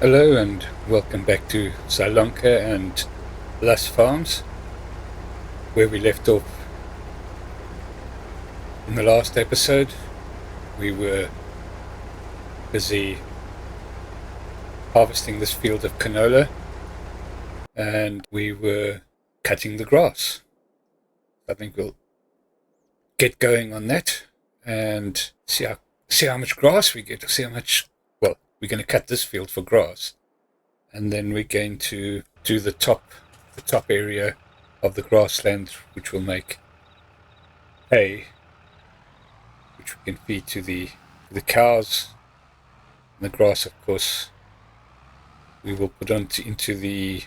Hello and welcome back to Zielonka and Lust Farms, where we left off in the last episode. We were busy harvesting this field of canola and we were cutting the grass. I think we'll get going on that and see how much grass we get, see how much, well, we're going to cut this field for grass, and then we're going to do the top area of the grassland, which will make hay, which we can feed to the cows. And the grass, of course, we will put into the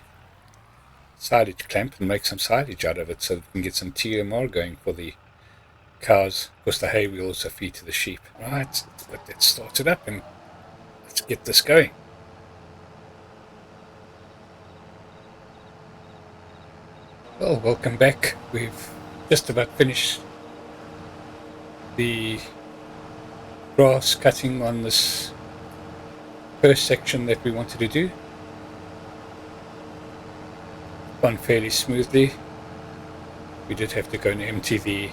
silage clamp and make some silage out of it, so that we can get some TMR going for the cows. Of course, the hay we also feed to the sheep. Right, let's get that started up and let's get this going. Well, welcome back. We've just about finished the grass cutting on this first section that we wanted to do. Gone fairly smoothly. We did have to go and empty the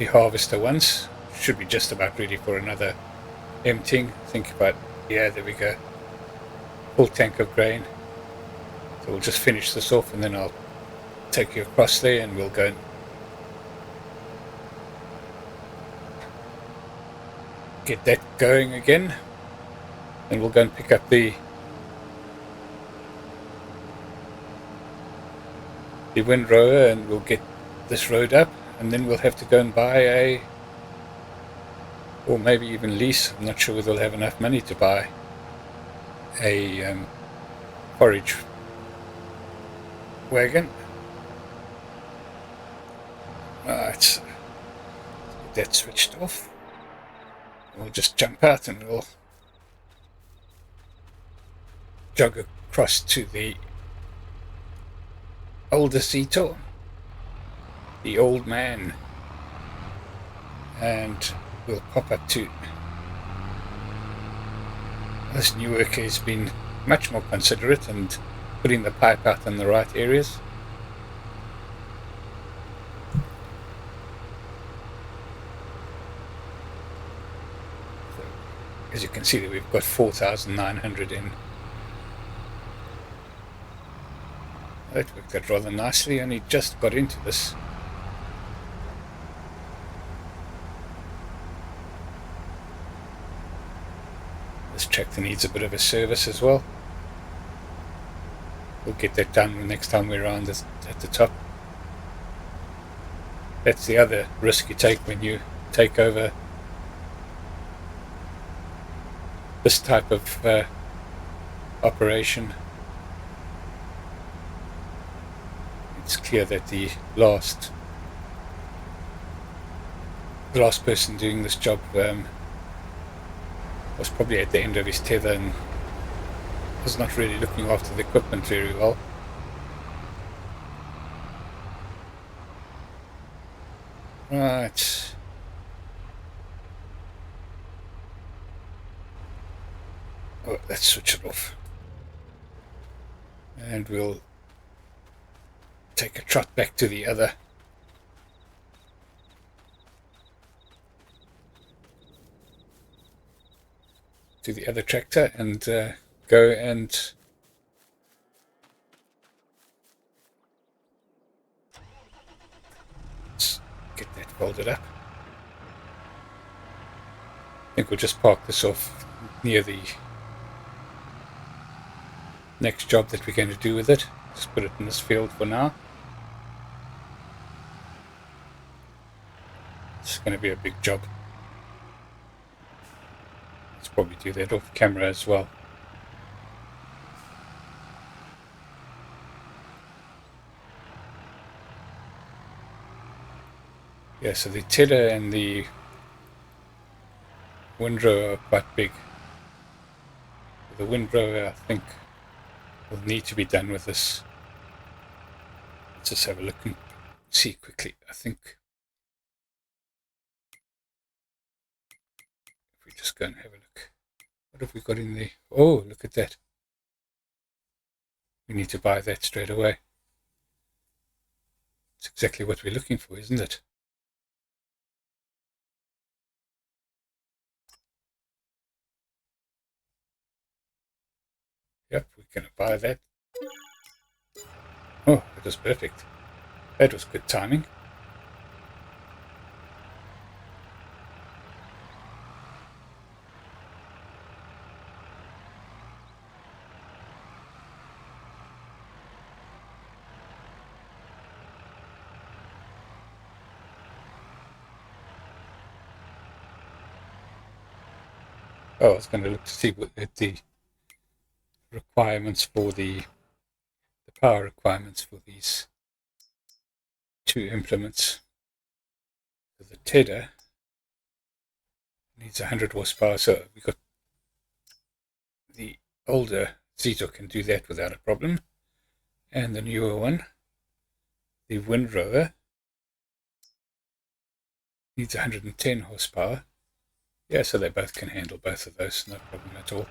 harvester once. Should be just about ready for another emptying. Think about, yeah, there we go, full tank of grain. So we'll just finish this off and then I'll take you across there and we'll go and get that going again. And we'll go and pick up the windrower and we'll get this road up, and then we'll have to go and buy or maybe even lease, I'm not sure whether we'll have enough money to buy a forage wagon. Right, get that switched off. We'll just jump out and we'll jog across to the older Zito, the old man, and we'll pop up to this new worker. Has been much more considerate and putting the pipe out in the right areas. So, as you can see, that we've got 4,900 in. That worked out rather nicely. Only just got into this. This tractor needs a bit of a service as well. We'll get that done the next time we're around at the top. That's the other risk you take when you take over this type of operation. It's clear that the last person doing this job was probably at the end of his tether and was not really looking after the equipment very well. Right. Oh, let's switch it off. And we'll take a trot back to the other tractor and go and let's get that folded up. I think we'll just park this off near the next job that we're going to do with it. Just put it in this field for now. It's going to be a big job. Let's probably do that off camera as well. Yeah, so the tiller and the windrower are quite big. The windrower, I think, will need to be done with this. Let's just have a look and see quickly. I think if we just go and have a look. What have we got in there? Oh, look at that. We need to buy that straight away. It's exactly what we're looking for, isn't it? Yep, we're going to buy that. Oh, that was perfect. That was good timing. Oh, I was going to look to see what the requirements for the power requirements for these two implements. So the tedder needs 100 horsepower, so we got the older Zito can do that without a problem, and the newer one, the windrower, needs 110 horsepower. Yeah, so they both can handle both of those, no problem at all.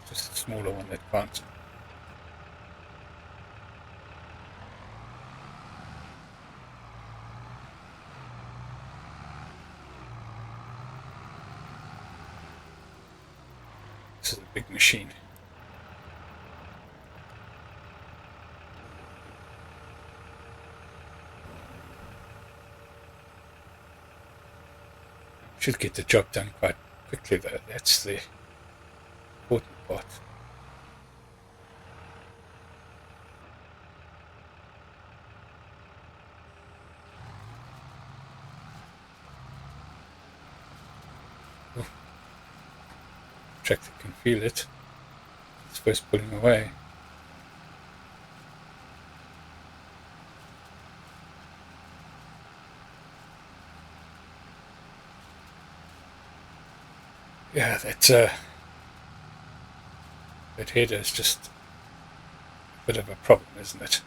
Just a smaller one that can't. This is a big machine. Should get the job done quite quickly though, that's the important part. Oh. Tractor can feel it. It's first pulling away. Yeah, that header is just a bit of a problem, isn't it?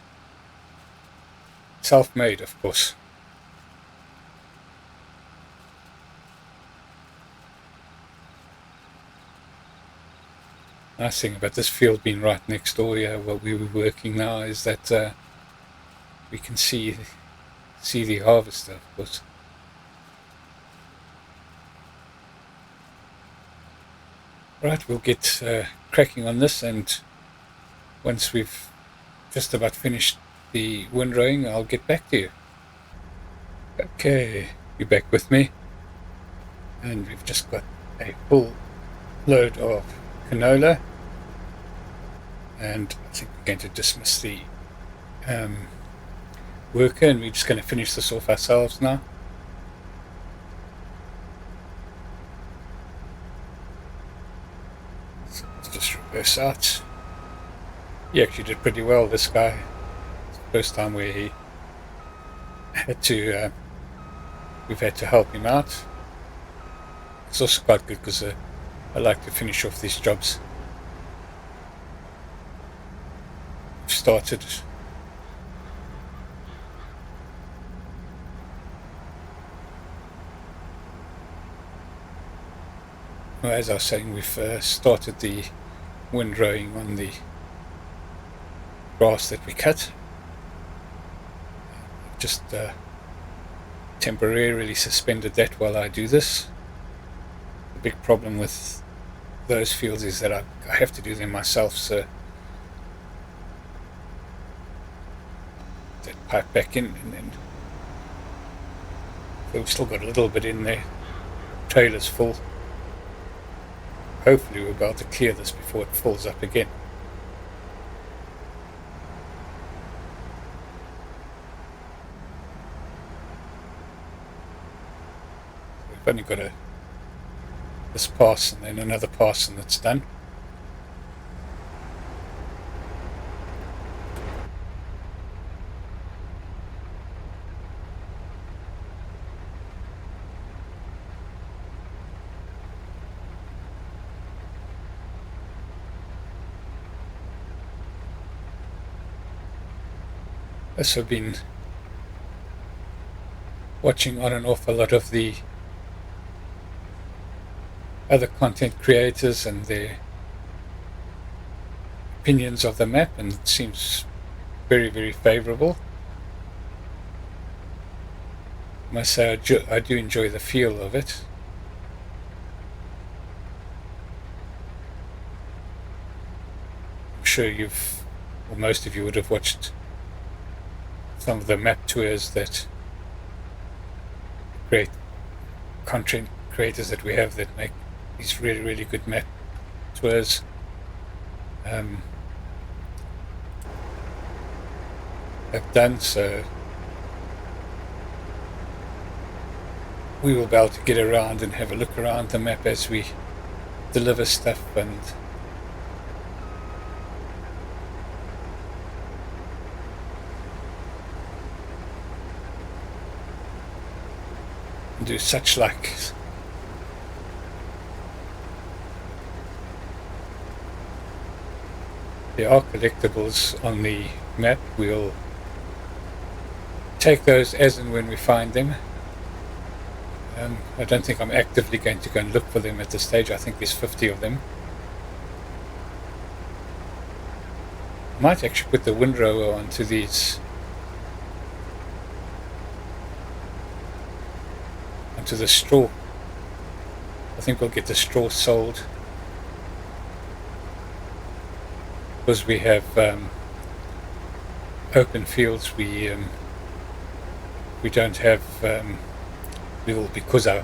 Self-made, of course. Nice thing about this field being right next door here, where we were working now, is that we can see the harvester, of course. Right, we'll get cracking on this, and once we've just about finished the windrowing, I'll get back to you. Okay, you're back with me, and we've just got a full load of canola, and I think we're going to dismiss the worker, and we're just going to finish this off ourselves now. So let's just reverse out. He actually did pretty well, this guy. It's the first time where he had to we've had to help him out. It's also quite good because I like to finish off these jobs. We've started. Well, as I was saying, we've started the windrowing on the grass that we cut. Just temporarily suspended that while I do this. The big problem with those fields is that I have to do them myself, so that pipe back in, and then so we've still got a little bit in there. Trailer's full. Hopefully we're about to clear this before it falls up again. We've only got this pass and then another pass, and it's done. Also been watching on and off a lot of the other content creators and their opinions of the map, and it seems very, very favorable. I must say I do enjoy the feel of it. I'm sure you've, or most of you would have watched some of the map tours that great content creators that we have that make these really, really good map tours. Have done, so we will be able to get around and have a look around the map as we deliver stuff and do such like. There are collectibles on the map. We'll take those as and when we find them. I don't think I'm actively going to go and look for them at this stage. I think there's 50 of them. I might actually put the windrower onto these, onto the straw. I think we'll get the straw sold because we have open fields. We don't have because our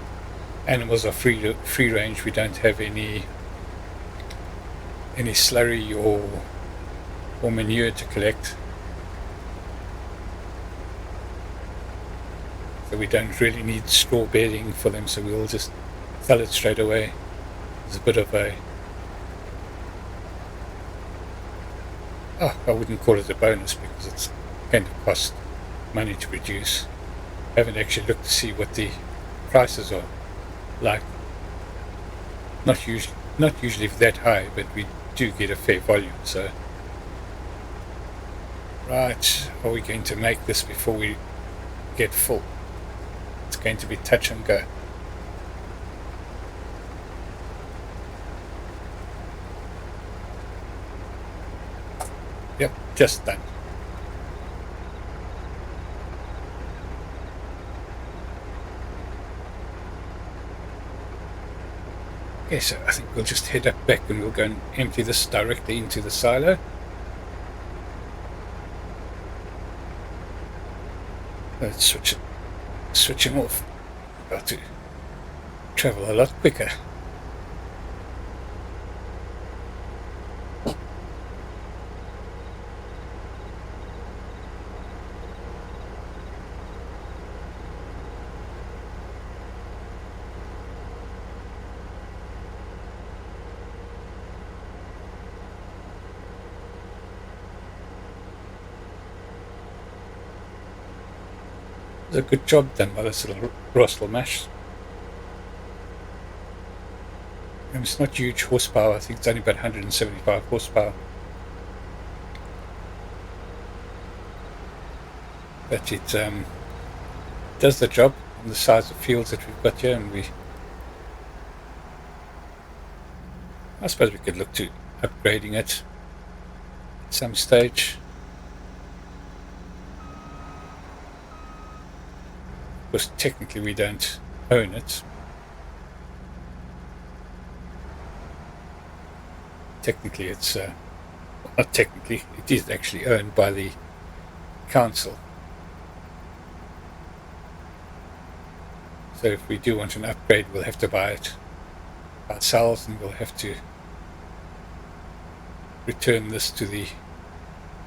animals are free range. We don't have any slurry or manure to collect, so we don't really need straw bedding for them. So we'll just sell it straight away. It's a bit of a I wouldn't call it a bonus because it's going to cost money to produce. I haven't actually looked to see what the prices are like. Not usually that high, but we do get a fair volume. So, right, are we going to make this before we get full? It's going to be touch and go. Yep, just done. Okay, so I think we'll just head up back and we'll go and empty this directly into the silo. Let's switch him off. About to travel a lot quicker. It's a good job done by this little Russell mash. And it's not huge horsepower. I think it's only about 175 horsepower. But it does the job on the size of fields that we've got here, and I suppose we could look to upgrading it at some stage. Because technically we don't own it. Technically it's not technically, it is actually owned by the council. So if we do want an upgrade, we'll have to buy it ourselves, and we'll have to return this to the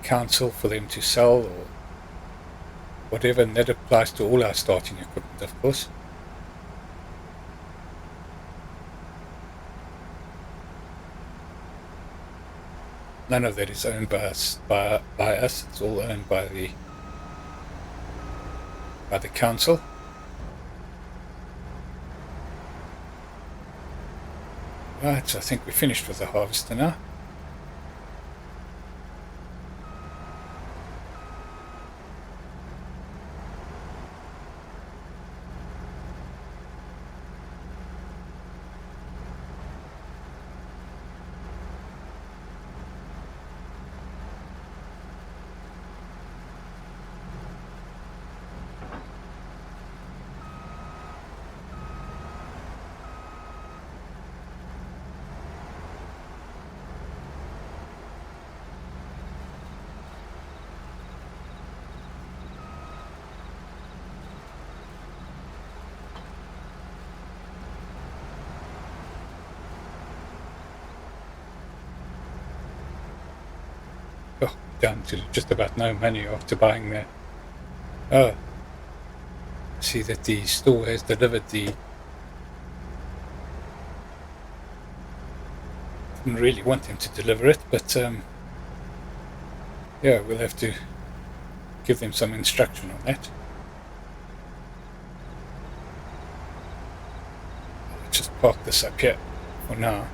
council for them to sell or whatever, and that applies to all our starting equipment, of course. None of that is owned by us. It's all owned by the council. Right, so I think we're finished with the harvester now. down to just about no money after buying that. Oh, see that the store has delivered the... Didn't really want them to deliver it, but yeah, we'll have to give them some instruction on that. I'll just park this up here for now.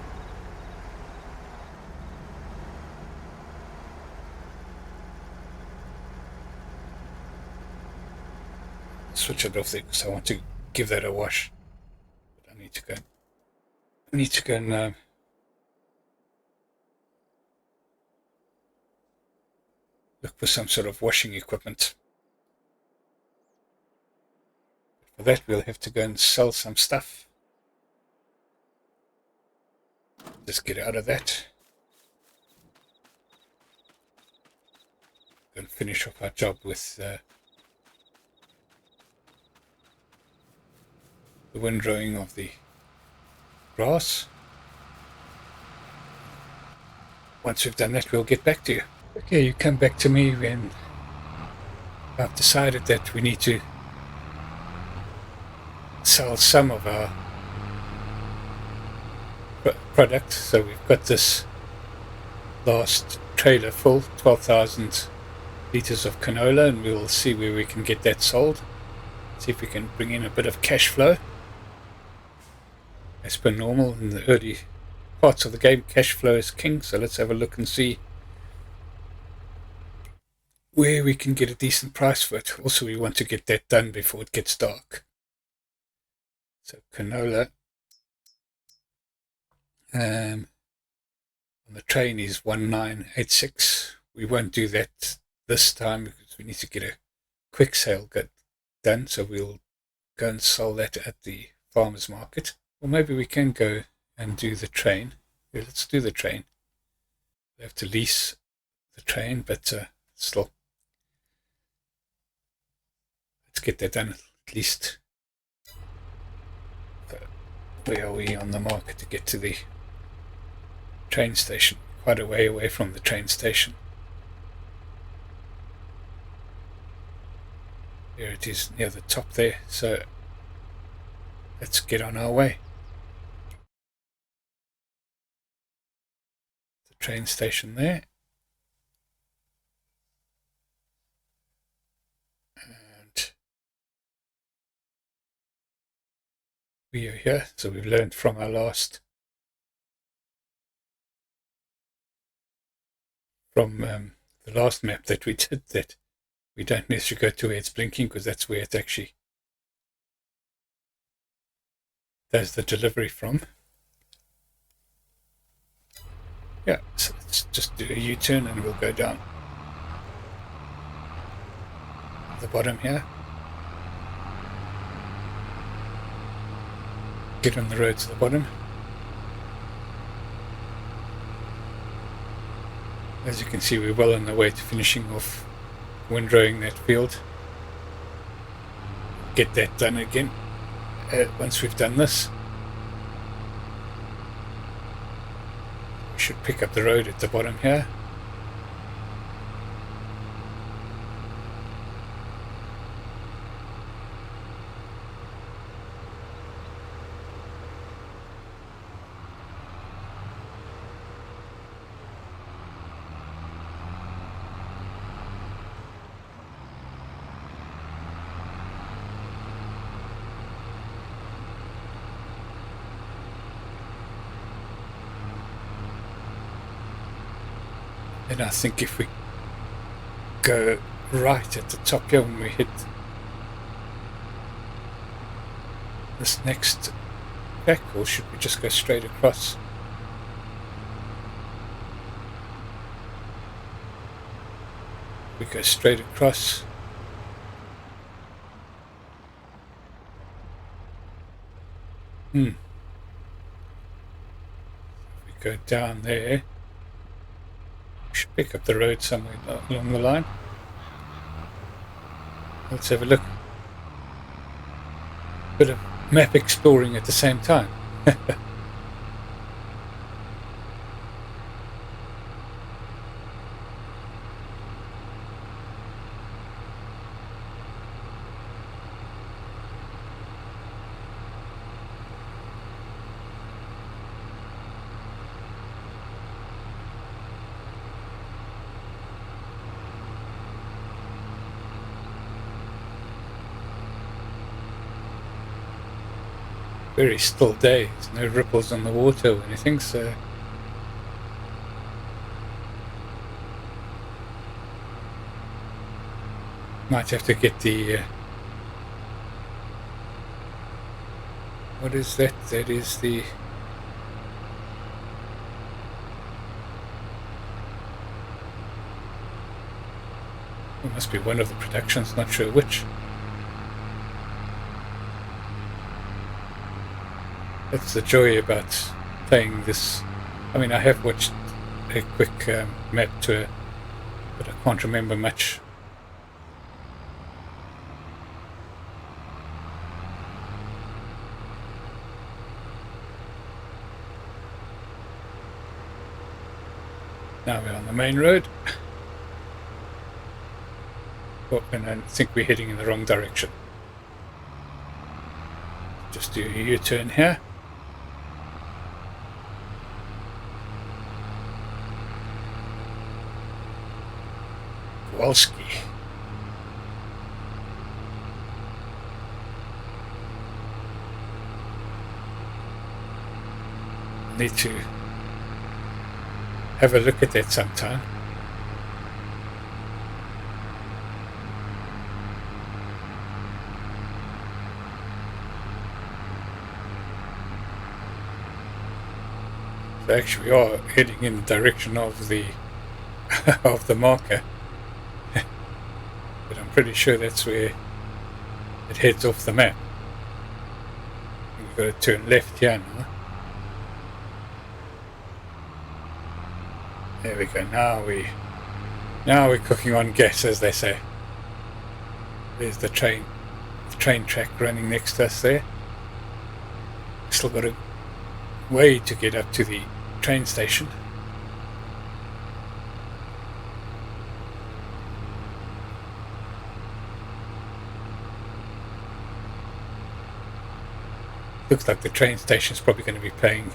Switch it off there because I want to give that a wash. But I need to go and look for some sort of washing equipment. For that, we'll have to go and sell some stuff. Just get out of that. Go and finish off our job with the windrowing of the grass. Once we've done that, we'll get back to you. Okay, you come back to me when I've decided that we need to sell some of our product. So we've got this last trailer full, 12,000 litres of canola, and we'll see where we can get that sold. See if we can bring in a bit of cash flow. As per normal, in the early parts of the game, cash flow is king, so let's have a look and see where we can get a decent price for it. Also, we want to get that done before it gets dark. So canola on the train is 1986. We won't do that this time because we need to get a quick sale done, so we'll go and sell that at the farmer's market. Or maybe we can go and do the train. Yeah, let's do the train. We have to lease the train, but still, let's get that done at least. So where are we on the market to get to the train station? Quite a way away from the train station. There it is near the top there, so let's get on our way. The train station there. And we are here, so we've learned from our last the last map that we did that we don't necessarily go to where it's blinking, because that's where it actually does the delivery from. Yeah, so let's just do a U-turn and we'll go down the bottom here. Get on the road to the bottom. As you can see, we're well on the way to finishing off windrowing that field. Get that done again once we've done this. We should pick up the road at the bottom here. And I think if we go right at the top here when we hit this next back, or should we just go straight across? We go straight across. We go down there. Should pick up the road somewhere along the line. Let's have a look. Bit of map exploring at the same time. very still day. There's no ripples on the water or anything, so might have to get the what is that? That is the it must be one of the productions, not sure which. That's the joy about playing this. I mean, I have watched a quick map tour, but I can't remember much. Now we're on the main road. Oh, and I think we're heading in the wrong direction. Just do a U-turn here. Kowalski. Need to have a look at that sometime. So actually we are heading in the direction of the of the marker. But I'm pretty sure that's where it heads off the map. We've got to turn left here now. There we go. Now we're cooking on gas, as they say. There's the train track running next to us there. Still got a way to get up to the train station. Looks like the train station is probably going to be paying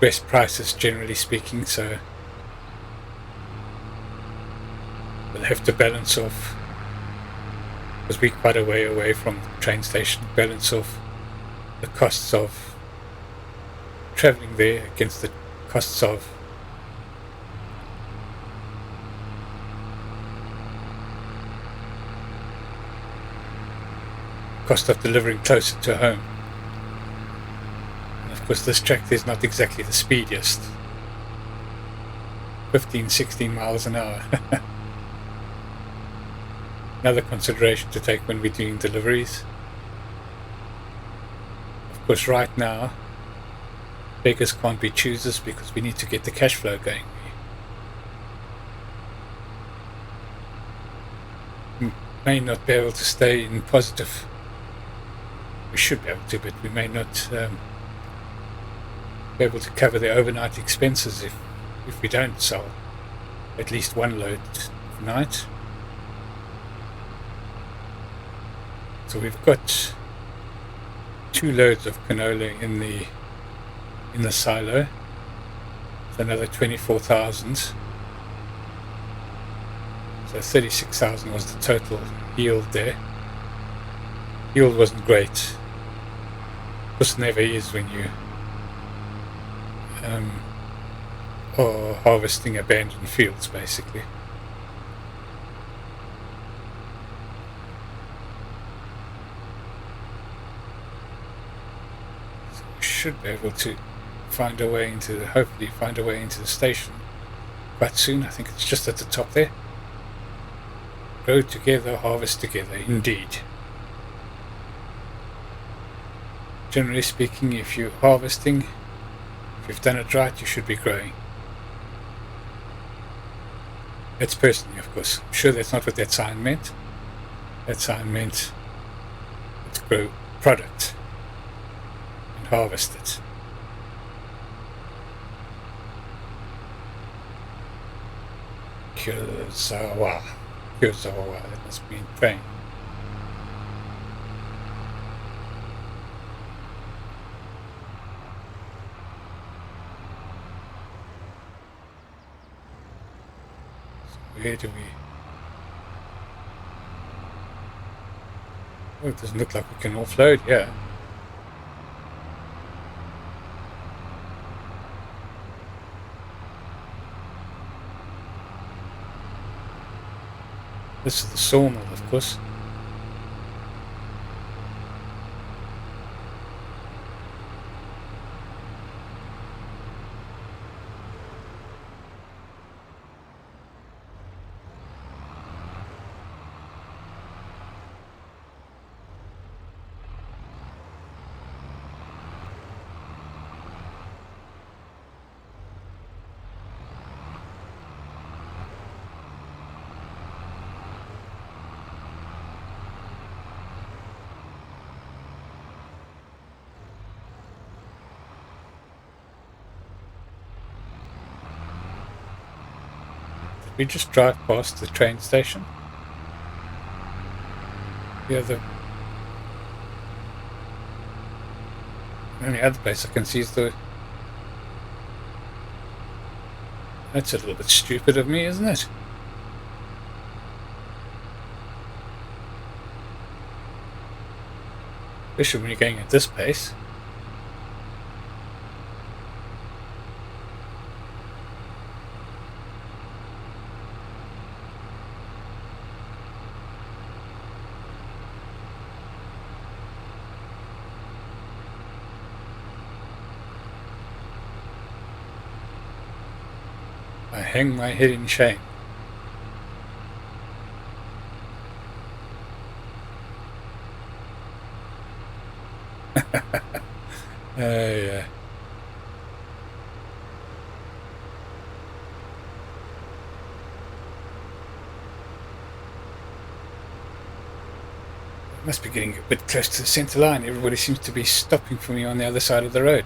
best prices, generally speaking, so we'll have to balance off, because we're quite a way away from the train station, balance off the costs of travelling there against the costs of delivering closer to home. And of course this track is not exactly the speediest, 15-16 miles an hour. Another consideration to take when we're doing deliveries. Of course right now beggars can't be choosers, because we need to get the cash flow going. We may not be able to stay in positive. We should be able to, but we may not be able to cover the overnight expenses if we don't sell at least one load tonight. So we've got 2 loads of canola in the silo. So another 24,000. So 36,000 was the total yield there. Yield wasn't great. This never is when you are harvesting abandoned fields, basically. So we should be able to hopefully find a way into the station quite soon. I think it's just at the top there. Grow together, harvest together, indeed. Generally speaking, if you're harvesting, if you've done it right, you should be growing. That's personally, of course. I'm sure that's not what that sign meant. That sign meant to grow product and harvest it. Kyozawa, that must be in train. Where do we? Oh, it doesn't look like we can offload here. This is the sawmill, of course. Did we just drive past the train station? Yeah, the only other place I can see is the... That's a little bit stupid of me, isn't it? Especially when you're going at this pace. I hang my head in shame. Yeah. I must be getting a bit close to the centre line. Everybody seems to be stopping for me on the other side of the road.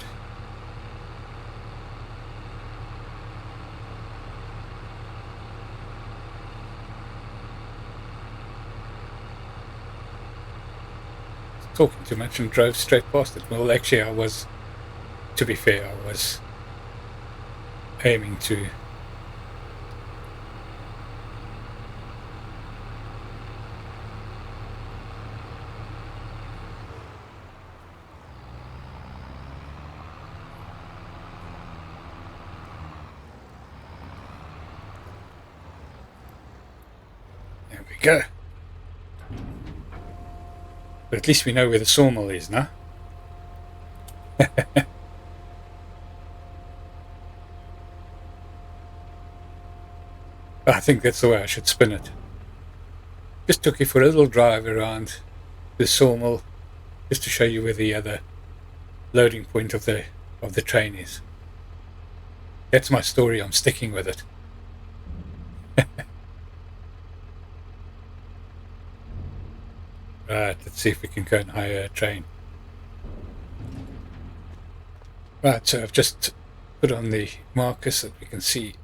Talking too much and drove straight past it. Well, actually, I was, to be fair, I was aiming to. There we go. But at least we know where the sawmill is now. I think that's the way I should spin it. Just took you for a little drive around the sawmill, just to show you where the other loading point of the train is. That's my story. I'm sticking with it. Right, let's see if we can go and hire a train. Right, so I've just put on the marker so that we can see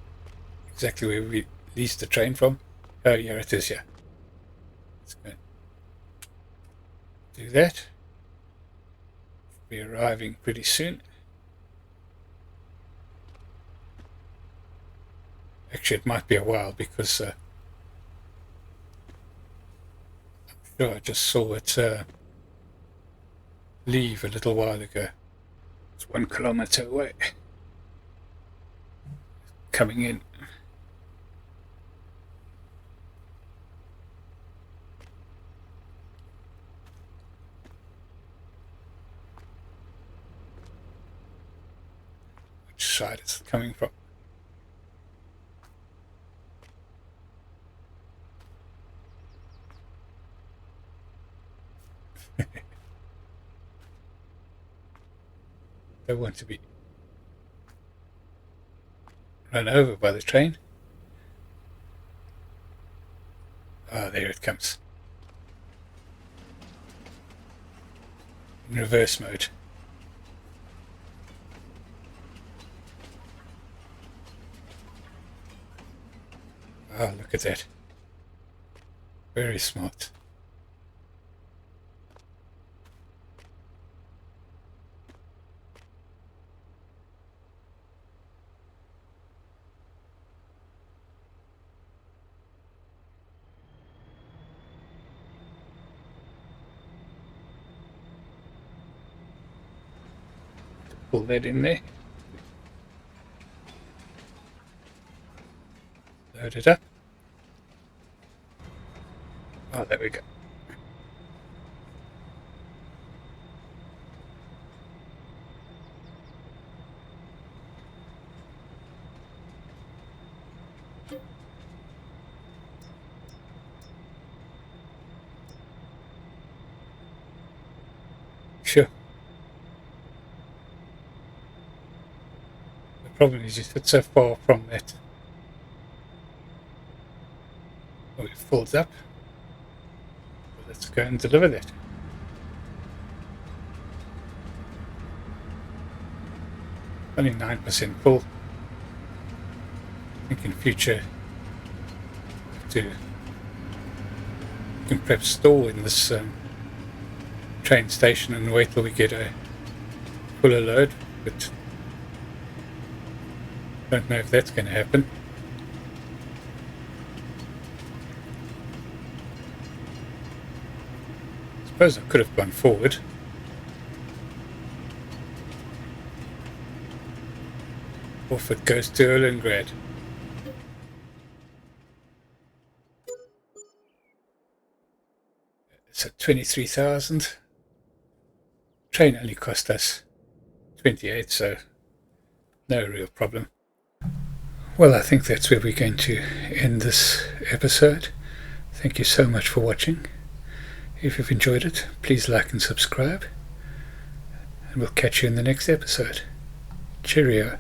exactly where we leased the train from. Oh, yeah, it is, yeah. Let's go do that. Be arriving pretty soon. Actually, it might be a while because I'm sure I just saw it leave a little while ago. It's 1 kilometer away. Coming in. Which side is it coming from? Don't want to be run over by the train. Ah, there it comes. In reverse mode. Ah, look at that. Very smart. pull that in there. Load it up. Oh, there we go. Sure. The problem is you sit so far from that. Oh, it folds up. Well, let's go and deliver that. Only 9% full. I think in future you can perhaps stall in this train station and wait till we get a fuller load, but don't know if that's going to happen. I suppose I could have gone forward. Off it goes to Erlengrad. It's at 23,000. Train only cost us 28, so no real problem. Well, I think that's where we're going to end this episode. Thank you so much for watching. If you've enjoyed it, please like and subscribe. And we'll catch you in the next episode. Cheerio.